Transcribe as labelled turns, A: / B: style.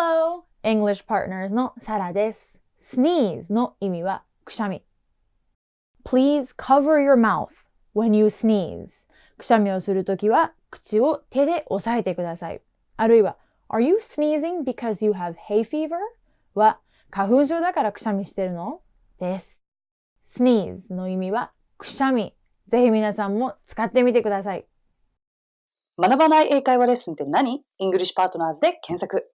A: Hello! English Partners のサラです。sneeze の意味はくしゃみ。Please cover your mouth when you sneeze. くしゃみをするときは口を手で押さえてください。あるいは Are you sneezing because you have hay fever? は花粉症だからくしゃみしてるのです。sneeze の意味はくしゃみ。ぜひ皆さんも使ってみてください。
B: 学ばない英会話レッスンって何？ English Partners で検索。